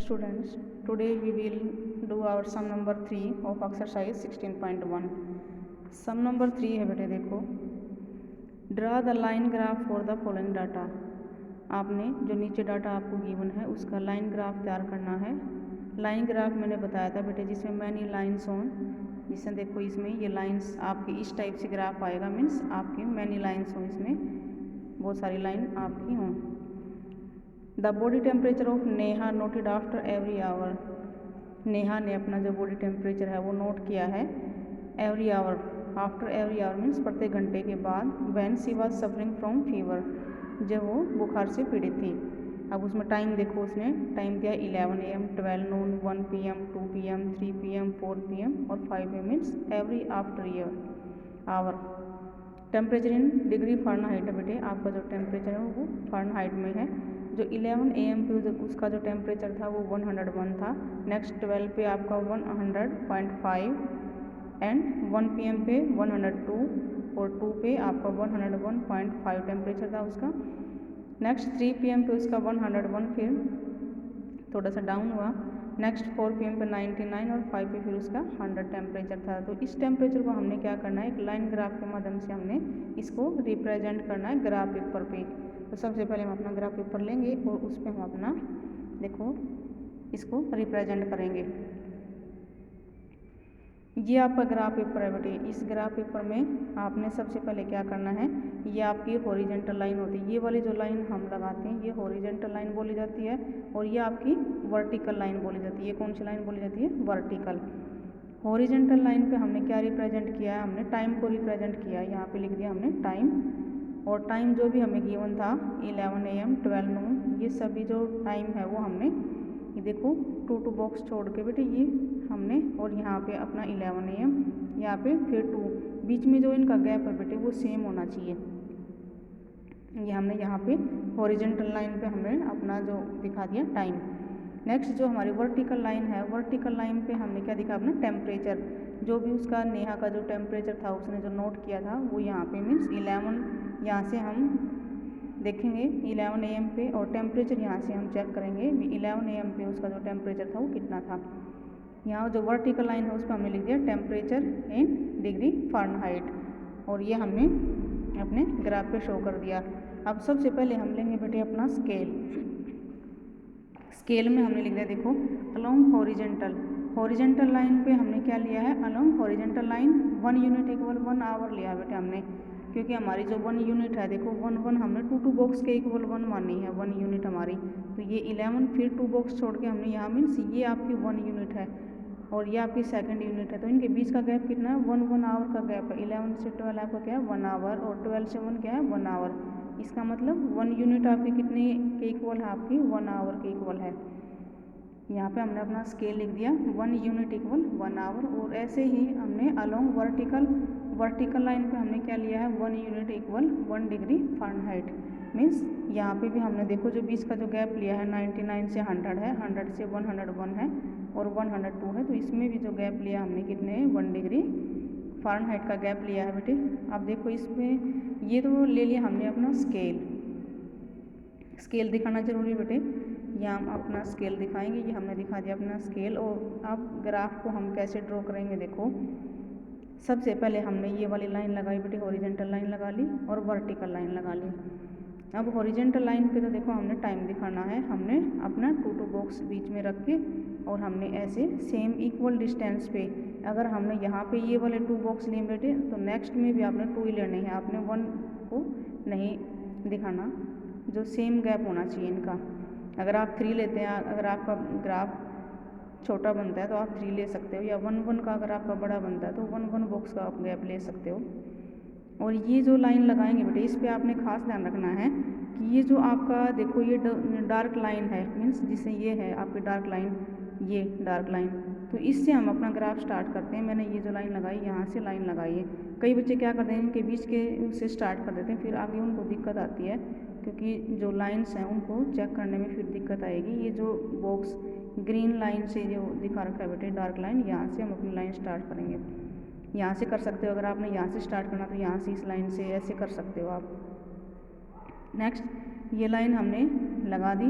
Students, today we will do our sum number 3 of exercise 16.1. Sum number 3 है बेटे, देखो draw the line graph for the following data. आपने जो नीचे data आपको गिवन है उसका लाइन ग्राफ तैयार करना है। लाइन ग्राफ मैंने बताया था बेटे जिसमें मैनी लाइन्स हों, जिसमें देखो इसमें ये लाइन्स आपकी इस टाइप से ग्राफ आएगा, मीन्स आपकी मैनी लाइन्स हों, इसमें बहुत सारी लाइन आपकी हों। The body temperature of Neha noted after every hour. Neha ने अपना जो बॉडी टेम्परेचर है वो नोट किया है every hour, after every hour means प्रत्येक घंटे के बाद। When she was suffering from fever, जब वो बुखार से पीड़ित थी। अब उसमें टाइम देखो, उसने टाइम दिया 11 AM, 12 Noon, 1 PM, 2 PM, 3 PM, 4 PM और 5 AM means every after year hour. Temperature in degree Fahrenheit है बेटे, आपका जो टेम्परेचर है वो फ़ारेनहाइट में है। जो 11 AM पे उसका जो टेम्परेचर था वो 101 था। नेक्स्ट 12 पे आपका 100.5 एंड 1 PM पे 102 और 2 पे आपका 101.5 टेम्परेचर था उसका। नेक्स्ट 3 PM पे उसका 101, फिर थोड़ा सा डाउन हुआ। नेक्स्ट 4 PM पे 99 और 5 पे फिर उसका 100 टेम्परेचर था। तो इस टेम्परेचर को हमने क्या करना है, एक लाइन ग्राफ के माध्यम से हमने इसको रिप्रेजेंट करना है ग्राफ पेपर पे। तो सबसे पहले हम अपना ग्राफ पेपर लेंगे और उस पर हम अपना देखो इसको रिप्रेजेंट करेंगे। ये आपका ग्राफ पेपर है बेटे। इस ग्राफ पेपर में आपने सबसे पहले क्या करना है, ये आपकी हॉरिजेंटल लाइन होती है। ये वाली जो लाइन हम लगाते हैं ये हॉरिजेंटल लाइन बोली जाती है और ये आपकी वर्टिकल लाइन बोली जाती है। ये कौन सी लाइन बोली जाती है, वर्टिकल। हॉरिजेंटल लाइन पे हमने क्या रिप्रेजेंट किया है, हमने टाइम को रिप्रेजेंट किया है। यहाँ पे लिख दिया हमने टाइम, और टाइम जो भी हमें गिवन था 11 AM, 12 नून, ये सभी जो टाइम है वो हमने ये देखो 2 बॉक्स छोड़ के बेटे ये हमने, और यहाँ पे अपना 11 AM, यहाँ पे फिर 2, बीच में जो इनका गैप है बेटे वो सेम होना चाहिए। ये हमने यहाँ पे हॉरिजेंटल लाइन पे हमने अपना जो दिखा दिया टाइम। नेक्स्ट जो हमारी वर्टिकल लाइन है, वर्टिकल लाइन पे हमने क्या दिखा, अपना टेम्परेचर। जो भी उसका नेहा का जो टेम्परेचर था उसने जो नोट किया था वो यहाँ पे मीन्स 11, यहाँ से हम देखेंगे 11 AM पे, और टेम्परेचर यहाँ से हम चेक करेंगे 11 AM पे उसका जो टेम्परेचर था वो कितना था। यहाँ जो वर्टिकल लाइन है उस पर हमने लिख दिया टेम्परेचर इन डिग्री फ़ारेनहाइट, और ये हमने अपने ग्राफ पे शो कर दिया। अब सबसे पहले हम लेंगे बेटे अपना स्केल। स्केल में हमने लिख दिया देखो अलोंग हॉरिजेंटल, हॉरिजेंटल लाइन पे हमने क्या लिया है, along horizontal line 1 unit equal 1 hour लिया बेटे हमने, क्योंकि हमारी जो 1 यूनिट है देखो 1 हमने 2 बॉक्स के इक्वल 1 मानी है, 1 यूनिट हमारी। तो ये 11 फिर 2 बॉक्स छोड़ के हमने यहाँ मीन्स ये आपकी 1 यूनिट है और ये आपकी सेकंड यूनिट है। तो इनके बीच का गैप कितना है, 1 आवर का गैप है। 11 से 12 आपका क्या है 1 आवर, और 12 से 1 क्या है 1 आवर। इसका मतलब 1 यूनिट आपकी कितने के इक्वल है, आपकी 1 आवर के इक्वल है। यहाँ पे हमने अपना स्केल लिख दिया 1 यूनिट इक्वल 1 आवर। और ऐसे ही हमने अलोंग वर्टिकल लाइन पे हमने क्या लिया है 1 unit equal 1 degree Fahrenheit. Means यहाँ पे भी हमने देखो जो बीच का जो गैप लिया है 99 से 100 है, 100 से 101 है और 102 है। तो इसमें भी जो गैप लिया हमने कितने 1 डिग्री फ़ारेनहाइट का गैप लिया है बेटे। अब देखो इसमें ये तो ले लिया हमने अपना स्केल। स्केल दिखाना जरूरी बेटे, यहाँ हम अपना स्केल दिखाएंगे। ये हमने दिखा दिया अपना स्केल। और अब ग्राफ को हम कैसे ड्रॉ करेंगे, देखो सबसे पहले हमने ये वाली लाइन लगाई बेटे, हॉरिजेंटल लाइन लगा ली और वर्टिकल लाइन लगा ली। अब हॉरिजेंटल लाइन पे तो देखो हमने टाइम दिखाना है, हमने अपना 2 बॉक्स बीच में रख के और हमने ऐसे सेम इक्वल डिस्टेंस पे, अगर हमने यहाँ पे ये वाले 2 बॉक्स लिए बेटे तो नेक्स्ट में भी आपने 2 ही लेने हैं, आपने 1 को नहीं दिखाना, जो सेम गैप होना चाहिए इनका। अगर आप 3 लेते हैं, अगर आपका ग्राफ छोटा बनता है तो आप 3 ले सकते हो, या 1 का अगर आपका बड़ा बनता है तो 1 बॉक्स का आप गैप ले सकते हो। और ये जो लाइन लगाएंगे बेटे इस पे आपने खास ध्यान रखना है कि ये जो आपका देखो ये डार्क लाइन है, मीन्स जिसे ये है आपकी डार्क लाइन, ये डार्क लाइन, तो इससे हम अपना ग्राफ स्टार्ट करते हैं। मैंने ये जो लाइन लगाई यहाँ से लाइन लगाई है। कई बच्चे क्या करते हैं इनके बीच के से स्टार्ट कर देते हैं, फिर आगे उनको दिक्कत आती है क्योंकि जो लाइन्स हैं उनको चेक करने में फिर दिक्कत आएगी। ये जो बॉक्स ग्रीन लाइन से जो दिखा रखा है बेटे डार्क लाइन, यहाँ से हम अपनी लाइन स्टार्ट करेंगे। यहाँ से कर सकते हो, अगर आपने यहाँ से स्टार्ट करना तो यहाँ से इस लाइन से ऐसे कर सकते हो आप। नेक्स्ट ये लाइन हमने लगा दी।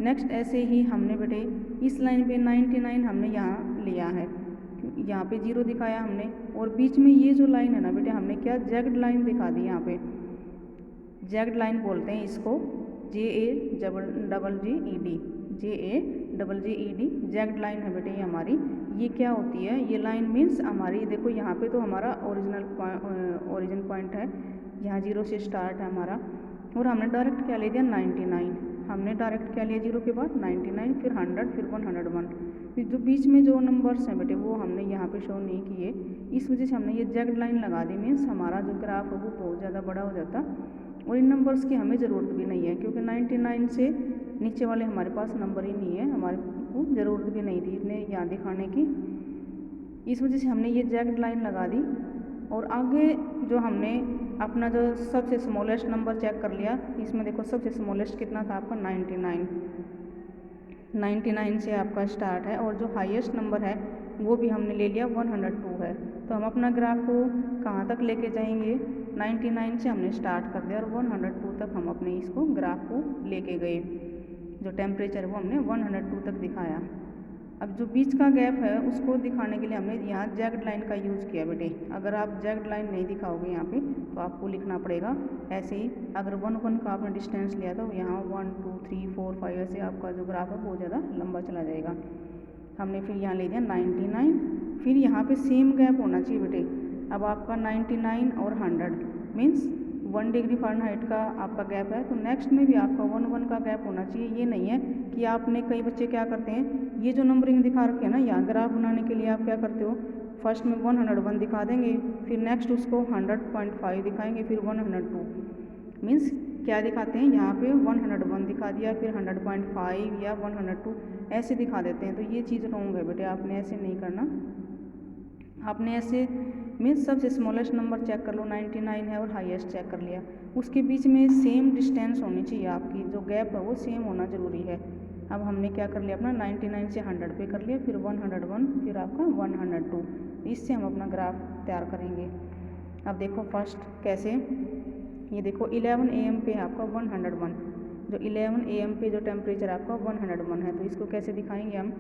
नेक्स्ट ऐसे ही हमने बेटे इस लाइन पे 99 हमने यहाँ लिया है, यहाँ पे 0 दिखाया हमने, और बीच में ये जो लाइन है ना बेटे हमने क्या जैग्ड लाइन दिखा दी, यहाँ पे जैग्ड लाइन बोलते हैं इसको, JAGGED, JAGGED जैग्ड लाइन है बेटे ये हमारी। ये क्या होती है, ये लाइन मीन्स हमारी देखो यहाँ पे तो हमारा ओरिजिन पॉइंट है, यहाँ 0 से स्टार्ट है हमारा, और हमने डायरेक्ट क्या ले दिया 99, हमने डायरेक्ट क्या लिया 0 के बाद 99, फिर 100, फिर 101। फिर जो बीच में जो नंबर्स हैं बेटे वो हमने यहाँ पे शो नहीं किए, इस वजह से हमने ये जैग्ड लाइन लगा दी, मीन्स हमारा जो ग्राफ है वो बहुत ज़्यादा बड़ा हो जाता, और इन नंबर्स की हमें ज़रूरत भी नहीं है, क्योंकि 99 से नीचे वाले हमारे पास नंबर ही नहीं है, हमारे को ज़रूरत भी नहीं थी इतने यहाँ दिखाने की, इस वजह से हमने ये जैग्ड लाइन लगा दी। और आगे जो हमने अपना जो सबसे स्मॉलेस्ट नंबर चेक कर लिया, इसमें देखो सबसे स्मॉलेस्ट कितना था आपका 99 से आपका स्टार्ट है, और जो हाईएस्ट नंबर है वो भी हमने ले लिया 102 है। तो हम अपना ग्राफ को कहाँ तक लेके जाएंगे, 99 से हमने स्टार्ट कर दिया और 102 तक हम अपने इसको ग्राफ को लेके गए, जो टेम्परेचर वो हमने 102 तक दिखाया। अब जो बीच का गैप है उसको दिखाने के लिए हमने यहाँ जैग्ड लाइन का यूज़ किया बेटे। अगर आप जैग्ड लाइन नहीं दिखाओगे यहाँ पे तो आपको लिखना पड़ेगा ऐसे ही, अगर 1 का आपने डिस्टेंस लिया तो यहाँ 1 2 3 4 5 ऐसे आपका जो ग्राफ है बहुत ज़्यादा लंबा चला जाएगा। हमने फिर यहाँ ले दिया 99, फिर यहाँ पे सेम गैप होना चाहिए बेटे। अब आपका 99 और 100 मीन्स 1 डिग्री फ़ारेनहाइट का आपका गैप है, तो नेक्स्ट में भी आपका 1 का गैप होना चाहिए। ये नहीं है कि आपने, कई बच्चे क्या करते हैं, ये जो नंबरिंग दिखा रखे है ना, यहाँ ग्राफ बनाने के लिए आप क्या करते हो, फर्स्ट में 101 दिखा देंगे, फिर नेक्स्ट उसको 100.5 दिखाएंगे, फिर 102 मीन्स क्या दिखाते हैं, यहाँ पे 101 दिखा दिया, फिर 100.5 या 102 ऐसे दिखा देते हैं। तो ये चीज़ रॉन्ग है बेटे, आपने ऐसे नहीं करना। आपने ऐसे मीन्स सबसे स्मॉलेस्ट नंबर चेक कर लो, 99 है, और हाईएस्ट चेक कर लिया, उसके बीच में सेम डिस्टेंस होनी चाहिए, आपकी जो गैप है वो सेम होना ज़रूरी है। अब हमने क्या कर लिया अपना 99 से 100 पे कर लिया, फिर 101, फिर आपका 102, इससे हम अपना ग्राफ तैयार करेंगे। अब देखो फर्स्ट कैसे, ये देखो 11 AM पे आपका 101, जो 11 AM पे जो टेम्परेचर आपका 101 है, तो इसको कैसे दिखाएंगे हम,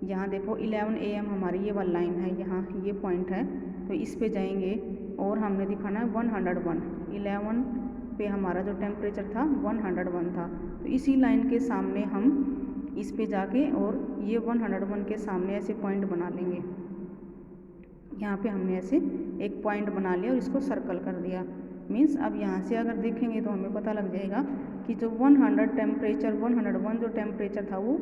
यहाँ देखो 11 AM हमारी ये वाली लाइन है, यहाँ ये पॉइंट है, तो इस पे जाएंगे और हमने दिखाना है 101। 11 पे हमारा जो टेम्परेचर था 101 था, तो इसी लाइन के सामने हम इस पे जाके और ये 101 के सामने ऐसे पॉइंट बना लेंगे। यहाँ पे हमने ऐसे एक पॉइंट बना लिया और इसको सर्कल कर दिया। मीन्स अब यहाँ से अगर देखेंगे तो हमें पता लग जाएगा कि जो 100 टेम्परेचर 101 जो टेम्परेचर था वो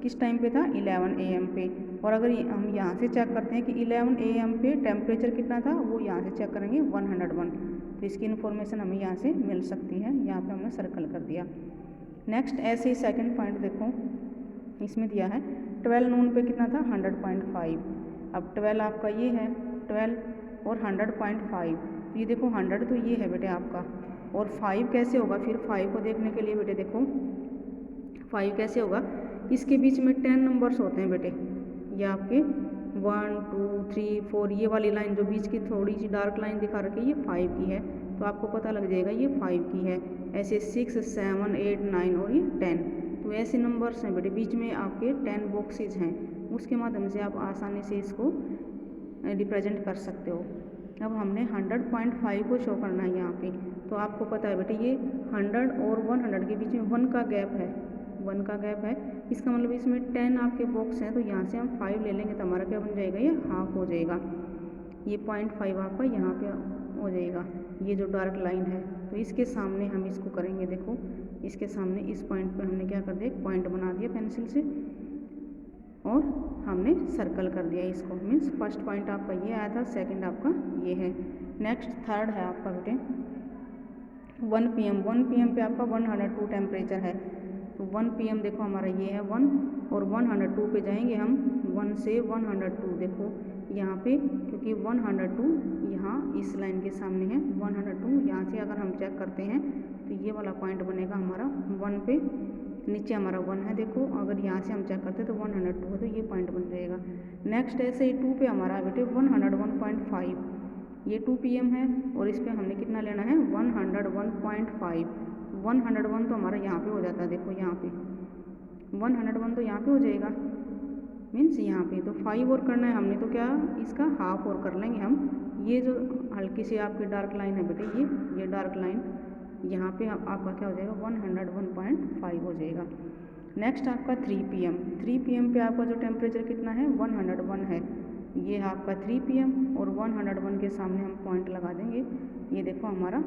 किस टाइम पे था, 11 AM पे। और अगर हम यहाँ से चेक करते हैं कि 11 AM पे टेम्परेचर कितना था, वो यहाँ से चेक करेंगे 101, तो इसकी इन्फॉर्मेशन हमें यहाँ से मिल सकती है। यहाँ पे हमने सर्कल कर दिया। नेक्स्ट ऐसे ही सेकंड पॉइंट देखो, इसमें दिया है 12 नून पे कितना था 100.5। अब 12 आपका ये है 12 और 100.5, तो ये देखो 100 तो ये है बेटे आपका, और 5 कैसे होगा, फिर 5 को देखने के लिए बेटे देखो 5 कैसे होगा, इसके बीच में 10 नंबर्स होते हैं बेटे, ये आपके 1 2 3 4, ये वाली लाइन जो बीच की थोड़ी सी डार्क लाइन दिखा रखी है ये 5 की है, तो आपको पता लग जाएगा ये 5 की है। ऐसे 6 7 8 9 और ये 10, तो ऐसे नंबर्स हैं बेटे, बीच में आपके 10 बॉक्सेज हैं, उसके माध्यम से आप आसानी से इसको रिप्रेजेंट कर सकते हो। अब हमने 100.5 को शो करना है यहाँ पे, तो आपको पता है बेटे ये 100 और 100 के बीच में 1 का गैप है, 1 का गैप है, इसका मतलब इसमें 10 आपके बॉक्स हैं, तो यहाँ से हम 5 ले लेंगे तो हमारा क्या बन जाएगा, ये हाफ हो जाएगा, ये 0.5 आपका यहाँ पे हो जाएगा, ये जो डार्क लाइन है। तो इसके सामने हम इसको करेंगे, देखो इसके सामने इस पॉइंट पे हमने क्या कर दिया, एक पॉइंट बना दिया पेंसिल से और हमने सर्कल कर दिया इसको। मीन्स फर्स्ट पॉइंट आपका ये आया था, सेकंड आपका ये है। नेक्स्ट थर्ड है आपका बेटे 1 PM। 1 PM पे आपका 102 टेम्परेचर है, तो 1 PM देखो हमारा ये है 1 और 102 पे जाएंगे हम, 1 से 102 देखो यहाँ पे, क्योंकि 102 यहाँ इस लाइन के सामने है 102, यहाँ से अगर हम चेक करते हैं तो ये वाला पॉइंट बनेगा हमारा 1 पे, नीचे हमारा 1 है देखो, अगर यहाँ से हम चेक करते हैं तो 102 है, तो ये पॉइंट बन जाएगा। नेक्स्ट ऐसे ही 2 पे हमारा बेटे 101.5, ये 2 PM है और इस पर हमने कितना लेना है 101.5, 101 तो हमारा यहाँ पे हो जाता है, देखो यहाँ पे 101 तो यहाँ पे हो जाएगा, मीन्स यहाँ पे तो 5 और करना है हमने, तो क्या इसका हाफ और कर लेंगे हम। ये जो हल्की सी आपकी डार्क लाइन है बेटे, ये डार्क लाइन यहाँ पे आपका क्या हो जाएगा 101.5 हो जाएगा। नेक्स्ट आपका 3 PM। 3 PM पे आपका जो टेम्परेचर कितना है 101 है। ये आपका 3 PM और 101 के सामने हम पॉइंट लगा देंगे। ये देखो हमारा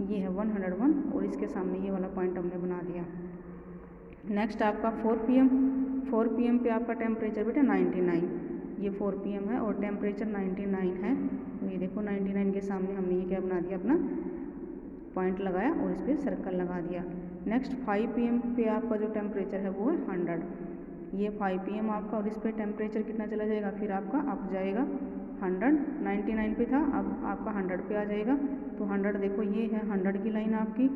ये है 101 और इसके सामने ये वाला पॉइंट हमने बना दिया। नेक्स्ट आपका 4 PM। 4 PM पे आपका टेम्परेचर बेटा 99, ये 4 PM है और टेम्परेचर 99 है। तो ये देखो 99 के सामने हमने ये क्या बना दिया, अपना पॉइंट लगाया और इस पर सर्कल लगा दिया। नेक्स्ट 5 PM पे आपका जो टेम्परेचर है वो है 100, ये 5 PM आपका और इस पर टेम्परेचर कितना चला जाएगा, फिर आपका अप जाएगा 100, 99 पे था अब आपका 100 पे आ जाएगा। तो 100 देखो ये है 100 की लाइन आपकी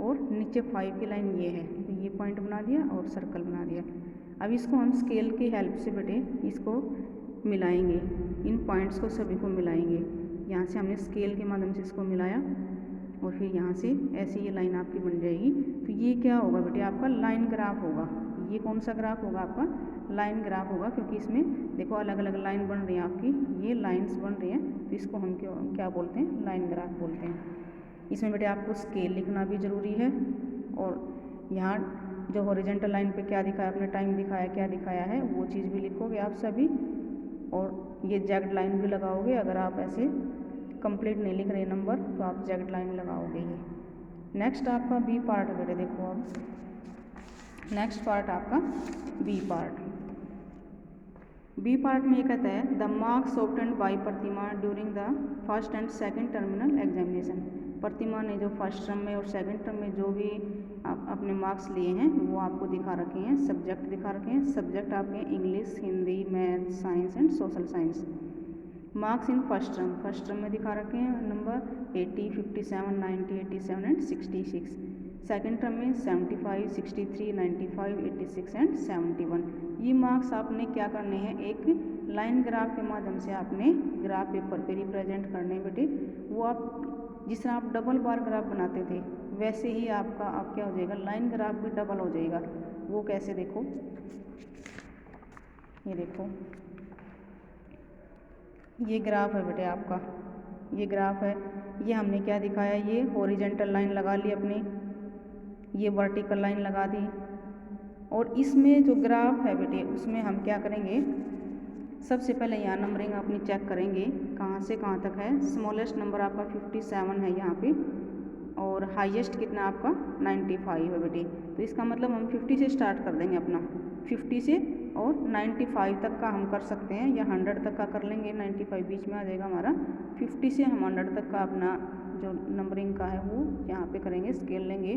और नीचे 5 की लाइन ये है, तो ये पॉइंट बना दिया और सर्कल बना दिया। अब इसको हम स्केल की हेल्प से बेटे इसको मिलाएंगे, इन पॉइंट्स को सभी को मिलाएंगे। यहाँ से हमने स्केल के माध्यम से इसको मिलाया और फिर यहाँ से ऐसी ये लाइन आपकी बन जाएगी। तो ये क्या होगा बेटे, आपका लाइन ग्राफ होगा। ये कौन सा ग्राफ होगा, आपका लाइन ग्राफ होगा, क्योंकि इसमें देखो अलग अलग लाइन बन रही है आपकी, ये लाइंस बन रही हैं, तो इसको हम क्या बोलते हैं, लाइन ग्राफ बोलते हैं। इसमें बेटे आपको स्केल लिखना भी ज़रूरी है और यहाँ जो हॉरिजॉन्टल लाइन पे क्या दिखाया, अपने टाइम दिखाया, क्या दिखाया है वो चीज़ भी लिखोगे आप सभी। और ये जैग्ड लाइन भी लगाओगे, अगर आप ऐसे कंप्लीट नहीं लिख रहे नंबर तो आप जैग्ड लाइन लगाओगे ये। नेक्स्ट आपका बी पार्ट बेटे, देखो अब नेक्स्ट पार्ट आपका बी पार्ट। बी पार्ट में ये कहता है the marks obtained by Pratima during the first and second terminal examination. Pratima ने जो फर्स्ट टर्म में और सेकंड टर्म में जो भी अपने मार्क्स लिए हैं वो आपको दिखा रखे हैं, सब्जेक्ट दिखा रखे हैं। सब्जेक्ट आपके English, Hindi, math, science and social science. Marks in first term में दिखा रखे हैं नंबर 80, 57, 90, 87 एंड 66। सेकंड टर्म में 75, 63, 95, 86 एंड 71। ये मार्क्स आपने क्या करने हैं, एक लाइन ग्राफ के माध्यम से आपने ग्राफ पेपर पे रिप्रेजेंट करने बेटे। वो आप जिस तरह आप डबल बार ग्राफ बनाते थे वैसे ही आपका आप क्या हो जाएगा, लाइन ग्राफ भी डबल हो जाएगा। वो कैसे, देखो ये देखो ये ग्राफ है बेटे आपका, ये ग्राफ है। ये हमने क्या दिखाया, ये हॉरिजॉन्टल लाइन लगा ली अपनी, ये वर्टिकल लाइन लगा दी। और इसमें जो ग्राफ है बेटे उसमें हम क्या करेंगे, सबसे पहले यहाँ नंबरिंग अपनी चेक करेंगे कहाँ से कहाँ तक है। स्मॉलेस्ट नंबर आपका 57 है यहाँ पे और हाईएस्ट कितना आपका 95 है बेटे। तो इसका मतलब हम 50 से स्टार्ट कर देंगे अपना, 50 से और 95 तक का हम कर सकते हैं या 100 तक का कर लेंगे, 95 बीच में आ जाएगा हमारा। 50 से हम 100 तक का अपना जो नंबरिंग का है वो यहाँ पे करेंगे, स्केल लेंगे,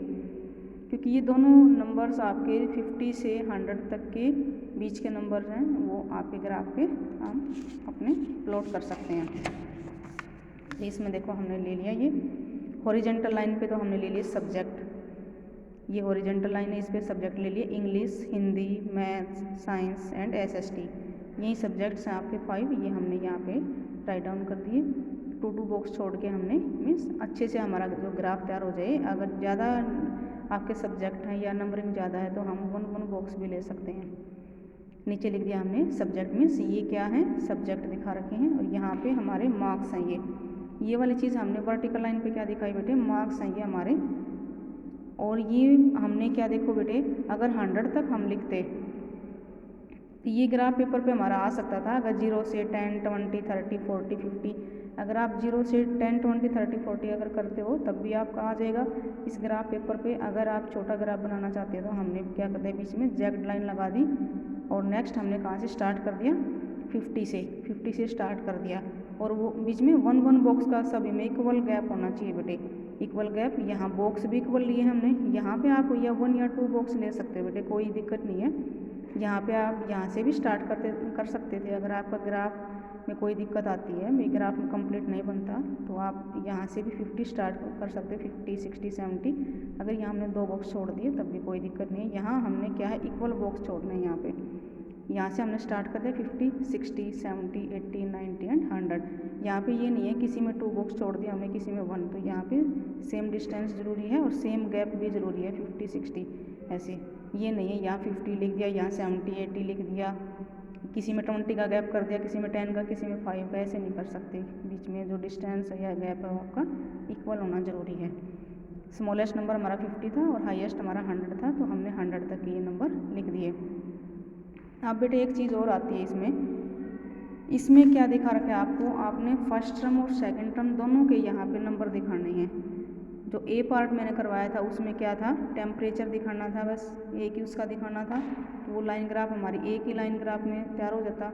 क्योंकि ये दोनों नंबर्स आपके 50 से 100 तक के बीच के नंबर हैं, वो आपके ग्राफ पे हम अपने प्लॉट कर सकते हैं। इसमें देखो हमने ले लिया ये हॉरिजॉन्टल लाइन पे, तो हमने ले लिया सब्जेक्ट, ये हॉरिजॉन्टल लाइन है, इस पर सब्जेक्ट ले लिए English, Hindi, maths, science and SST। यही सब्जेक्ट्स हैं आपके 5, ये हमने यहाँ पे राइट डाउन कर दिए। 2 बॉक्स छोड़ के हमने मीन्स अच्छे से हमारा जो ग्राफ तैयार हो जाए। अगर ज़्यादा आपके सब्जेक्ट हैं या नंबरिंग ज़्यादा है तो हम 1 बॉक्स भी ले सकते हैं। नीचे लिख दिया हमने सब्जेक्ट, मीन्स ये क्या है, सब्जेक्ट दिखा रखे हैं और यहाँ पे हमारे मार्क्स हैं। ये वाली चीज़ हमने वर्टिकल लाइन पे क्या दिखाई बेटे, मार्क्स हैं ये हमारे। और ये हमने क्या, देखो बेटे अगर 100 तक हम लिखते तो ये ग्राफ पेपर पे हमारा आ सकता था। अगर 0 से 10, 20, 30, 40, 50, अगर आप 0 से 10, 20, 30, 40 अगर करते हो तब भी आपका आ जाएगा इस ग्राफ पेपर पे। अगर आप छोटा ग्राफ बनाना चाहते हो तो हमने क्या कर दिया, बीच में जैग्ड लाइन लगा दी और नेक्स्ट हमने कहाँ से स्टार्ट कर दिया, 50 से स्टार्ट कर दिया। और वो बीच में 1 बॉक्स का सभी में इक्वल गैप होना चाहिए बेटे, इक्वल गैप। यहाँ बॉक्स भी इक्वल लिए हमने, यहाँ पे आप या 1 या 2 बॉक्स ले सकते हो बेटे, कोई दिक्कत नहीं है। यहाँ पे आप यहाँ से भी स्टार्ट कर सकते थे। अगर आपका ग्राफ में कोई दिक्कत आती है, मेरे ग्राफ में कंप्लीट नहीं बनता, तो आप यहाँ से भी 50 स्टार्ट कर सकते हैं, 50, 60, 70। अगर यहाँ हमने 2 बॉक्स छोड़ दिए तब भी कोई दिक्कत नहीं है। यहाँ हमने क्या है, इक्वल बॉक्स छोड़ना है। यहाँ पे यहाँ से हमने स्टार्ट कर दिया 50, 60, 70, 80, 90 एंड 100। यहाँ पे ये नहीं है किसी में 2 बॉक्स छोड़ दिया हमने, किसी में 1। तो यहाँ पे सेम डिस्टेंस ज़रूरी है और सेम गैप भी ज़रूरी है, 50, 60 ऐसे। ये नहीं है यहाँ 50 लिख दिया, यहाँ 70 80 लिख दिया, किसी में 20 का गैप कर दिया, किसी में 10 का, किसी में 5 का, ऐसे नहीं कर सकते। बीच में जो डिस्टेंस है या गैप है वो आपका इक्वल होना ज़रूरी है। स्मॉलेस्ट नंबर हमारा 50 था और हाईएस्ट हमारा 100 था, तो हमने 100 तक के ये नंबर लिख दिए। अब बेटे एक चीज़ और आती है इसमें क्या दिखा रखा है आपको, आपने फर्स्ट टर्म और सेकंड टर्म दोनों के यहाँ पे नंबर दिखाने हैं। जो ए पार्ट मैंने करवाया था उसमें क्या था, टेम्परेचर दिखाना था, बस एक ही उसका दिखाना था, तो वो लाइन ग्राफ हमारी एक ही लाइन ग्राफ में तैयार हो जाता।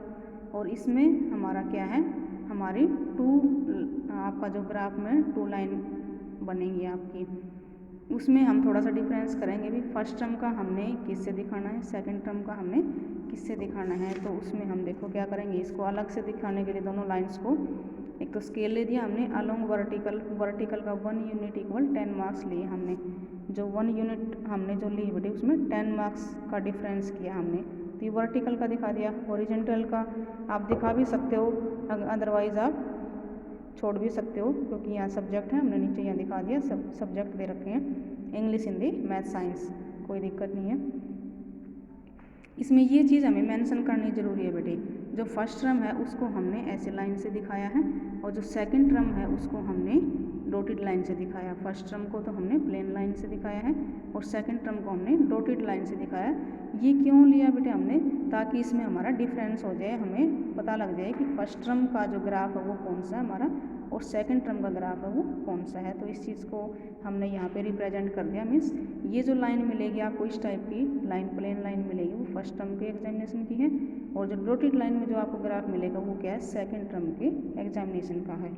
और इसमें हमारा क्या है, हमारी आपका जो ग्राफ में 2 लाइन बनेंगी आपकी, उसमें हम थोड़ा सा डिफरेंस करेंगे भी। फर्स्ट टर्म का हमने किससे दिखाना है, सेकंड टर्म का हमने किससे दिखाना है, तो उसमें हम देखो क्या करेंगे, इसको अलग से दिखाने के लिए दोनों लाइंस को एक तो स्केल ले दिया हमने अलोंग वर्टिकल का 1 यूनिट इक्वल 10 मार्क्स लिए हमने। जो 1 यूनिट हमने जो ली बेटे उसमें 10 मार्क्स का डिफरेंस किया हमने, तो ये वर्टिकल का दिखा दिया। हॉरिजॉन्टल का आप दिखा भी सकते हो, अदरवाइज़ आप छोड़ भी सकते हो, क्योंकि यहाँ सब्जेक्ट है, हमने नीचे यहाँ दिखा दिया, सब सब्जेक्ट दे रखे हैं, इंग्लिश हिंदी मैथ साइंस, कोई दिक्कत नहीं है। इसमें ये चीज़ हमें मेंशन करनी ज़रूरी है बेटे, जो फर्स्ट टर्म है उसको हमने ऐसे लाइन से दिखाया है और जो सेकंड टर्म है उसको हमने डॉटेड लाइन से दिखाया। फर्स्ट टर्म को तो हमने प्लेन लाइन से दिखाया है और सेकंड टर्म को हमने डॉटेड लाइन से दिखाया। ये क्यों लिया बेटे हमने, ताकि इसमें हमारा डिफरेंस हो जाए, हमें पता लग जाए कि फर्स्ट टर्म का जो ग्राफ है वो कौन सा है हमारा और सेकंड टर्म का ग्राफ है वो कौन सा है। तो इस चीज़ को हमने यहाँ पे रिप्रेजेंट कर दिया। मीन्स ये जो लाइन मिलेगी आपको इस टाइप की लाइन, प्लेन लाइन मिलेगी, वो फर्स्ट टर्म के एग्जामिनेशन की है, और जो डॉटेड लाइन में जो आपको ग्राफ मिलेगा वो क्या है, सेकंड टर्म के एग्जामिनेशन का है।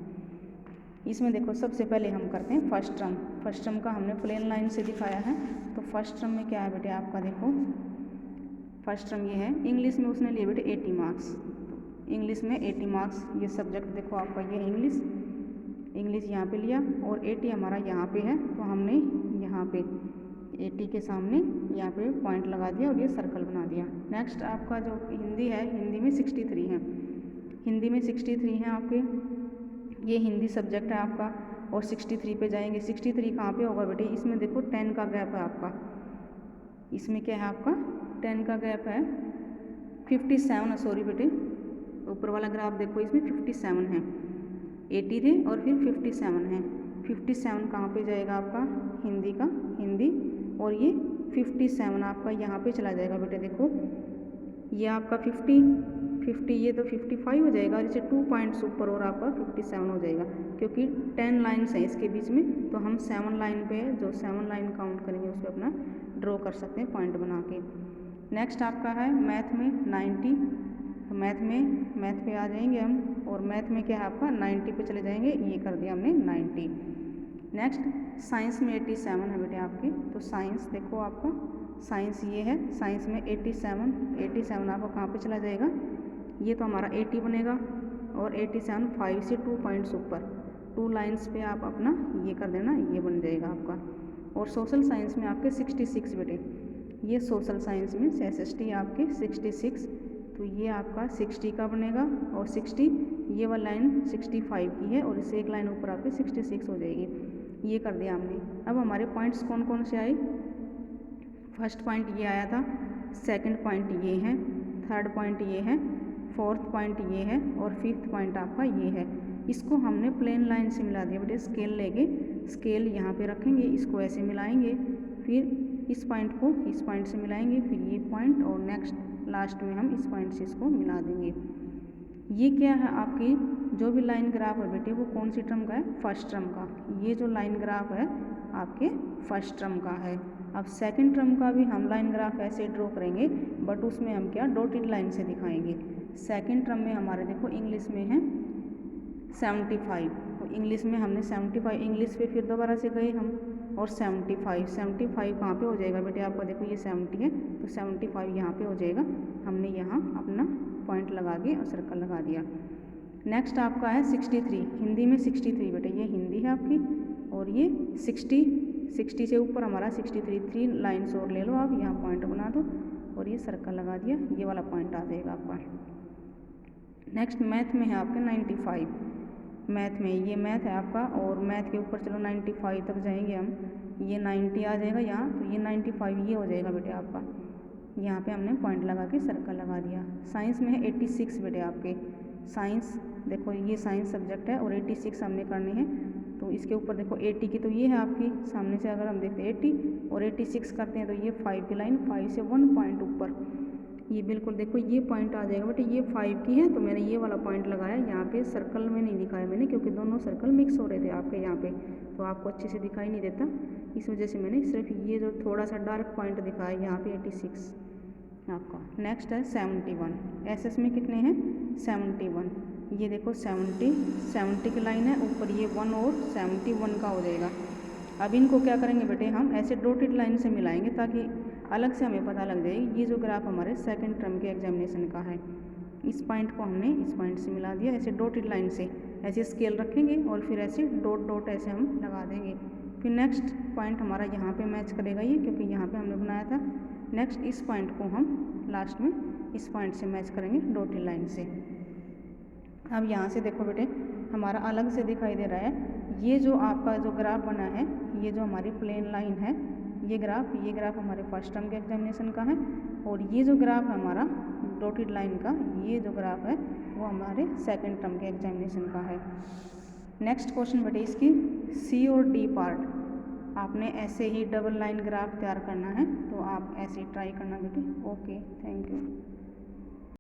इसमें देखो सबसे पहले हम करते हैं फर्स्ट टर्म। फर्स्ट टर्म का हमने प्लेन लाइन से दिखाया है, तो फर्स्ट टर्म में क्या है बेटे आपका, देखो फर्स्ट टर्म ये है, इंग्लिश में उसने लिए बेटे 80 मार्क्स, इंग्लिश में 80 मार्क्स, ये सब्जेक्ट देखो आपका ये इंग्लिश यहाँ पे लिया और 80 हमारा यहाँ पे है, तो हमने यहाँ पे 80 के सामने यहाँ पे पॉइंट लगा दिया और ये सर्कल बना दिया। नेक्स्ट आपका जो हिंदी है, हिंदी में 63 है, हिंदी में 63 हैं आपके, ये हिंदी सब्जेक्ट है आपका, और 63 पे जाएंगे। 63 कहाँ पे होगा बेटे, इसमें देखो 10 का गैप है आपका, इसमें क्या है आपका 10 का गैप है, 57 सॉरी बेटे, ऊपर वाला ग्राफ देखो इसमें 57 है, 80 थे और फिर 57 है। 57 कहाँ पे जाएगा आपका, हिंदी का हिंदी, और ये 57 आपका यहाँ पे चला जाएगा बेटे, देखो ये आपका 50 ये तो 55 हो जाएगा, और इसे 2 पॉइंट्स ऊपर और आपका 57 हो जाएगा, क्योंकि 10 लाइन्स हैं इसके बीच में, तो हम 7 लाइन पे जो 7 लाइन काउंट करेंगे उस पर अपना ड्रॉ कर सकते हैं पॉइंट बना के। नेक्स्ट आपका है मैथ में 90, तो मैथ पे आ जाएंगे हम, और मैथ में क्या है आपका 90 पे चले जाएंगे, ये कर दिया हमने 90। नेक्स्ट साइंस में 87 है बेटे आपके, तो साइंस देखो आपका साइंस ये है, साइंस में 87 आपका कहाँ पे चला जाएगा, ये तो हमारा 80 बनेगा, और 87 5 से 2 पॉइंट्स ऊपर 2 लाइन्स पे आप अपना ये कर देना, ये बन जाएगा आपका। और सोशल साइंस में आपके 66 बेटे, ये सोशल साइंस में SST आपके 66, तो ये आपका 60 का बनेगा, और 60 ये वाला लाइन 65 की है, और इससे एक लाइन ऊपर आपके 66 हो जाएगी, ये कर दिया हमने। अब हमारे पॉइंट्स कौन कौन से आए, फर्स्ट पॉइंट ये आया था, सेकंड पॉइंट ये है, थर्ड पॉइंट ये है, फोर्थ पॉइंट ये है, और फिफ्थ पॉइंट आपका ये है। इसको हमने प्लेन लाइन से मिला दिया बेटे, स्केल लेके स्केल यहाँ पे रखेंगे, इसको ऐसे मिलाएंगे, फिर इस पॉइंट को इस पॉइंट से मिलाएंगे, फिर ये पॉइंट, और नेक्स्ट लास्ट में हम इस पॉइंट से इसको मिला देंगे। ये क्या है आपकी जो भी लाइन ग्राफ है बेटे वो कौन सी टर्म का है, फर्स्ट टर्म का। ये जो लाइन ग्राफ है आपके फर्स्ट टर्म का है। अब सेकंड टर्म का भी हम लाइन ग्राफ ऐसे ड्रॉ करेंगे, बट उसमें हम क्या डॉटेड लाइन से दिखाएंगे। सेकंड टर्म में हमारे देखो इंग्लिश में है 75, तो इंग्लिश में हमने 75, इंग्लिश पे फिर दोबारा से गए हम, और 75 कहाँ पे हो जाएगा बेटे आपका, देखो ये 70 है, तो 75 यहाँ पे हो जाएगा, हमने यहाँ अपना पॉइंट लगा के और सर्कल लगा दिया। नेक्स्ट आपका है 63, हिंदी में 63 बेटे, ये हिंदी है आपकी, और ये 60 से ऊपर हमारा 3 लाइन्स और ले लो आप, यहाँ पॉइंट बना दो और ये सर्कल लगा दिया, ये वाला पॉइंट आ जाएगा आपका। नेक्स्ट मैथ में है आपके 95, मैथ में ये मैथ है आपका, और मैथ के ऊपर चलो 95 तक जाएंगे हम, ये 90 आ जाएगा यहाँ, तो ये 95 ये हो जाएगा बेटे आपका। यहाँ पे हमने पॉइंट लगा के सर्कल लगा दिया। साइंस में है 86 बेटे आपके। साइंस देखो ये साइंस सब्जेक्ट है और 86 हमने करनी है, तो इसके ऊपर देखो 80 की तो ये है आपकी, सामने से अगर हम देखते हैं 80 और 86 करते हैं तो ये 5 की लाइन, 5 से 1 पॉइंट ऊपर, ये बिल्कुल देखो ये पॉइंट आ जाएगा बेटे। ये 5 की है तो मैंने ये वाला पॉइंट लगाया यहाँ पे, सर्कल में नहीं दिखाया मैंने क्योंकि दोनों सर्कल मिक्स हो रहे थे आपके यहाँ पे, तो आपको अच्छे से दिखाई नहीं देता, इस वजह से मैंने सिर्फ ये जो थोड़ा सा डार्क पॉइंट दिखाया यहाँ पे 86 आपका। नेक्स्ट है 71। एसएस में कितने हैं 71, ये देखो 70 की लाइन है, ऊपर ये 1 और 71 का हो जाएगा। अब इनको क्या करेंगे बेटे, हम ऐसे डॉटेड लाइन से मिलाएंगे ताकि अलग से हमें पता लग जाए ये जो ग्राफ हमारे सेकंड टर्म के एग्जामिनेशन का है। इस पॉइंट को हमने इस पॉइंट से मिला दिया, ऐसे डॉटेड लाइन से ऐसे स्केल रखेंगे और फिर ऐसे डॉट डॉट ऐसे हम लगा देंगे। फिर नेक्स्ट पॉइंट हमारा यहाँ पे मैच करेगा ये, क्योंकि यहाँ पे हमने बनाया था। नेक्स्ट इस पॉइंट को हम लास्ट में इस पॉइंट से मैच करेंगे डॉटेड लाइन से। अब यहाँ से देखो बेटे हमारा अलग से दिखाई दे रहा है, ये जो आपका जो ग्राफ बना है, ये जो हमारी प्लेन लाइन है, ये ग्राफ हमारे फर्स्ट टर्म के एग्जामिनेशन का है, और ये जो ग्राफ है हमारा डॉटेड लाइन का, ये जो ग्राफ है वो हमारे सेकंड टर्म के एग्जामिनेशन का है। नेक्स्ट क्वेश्चन बेटे इसकी सी और डी पार्ट, आपने ऐसे ही डबल लाइन ग्राफ तैयार करना है, तो आप ऐसे ट्राई करना बेटे। Okay, thank you.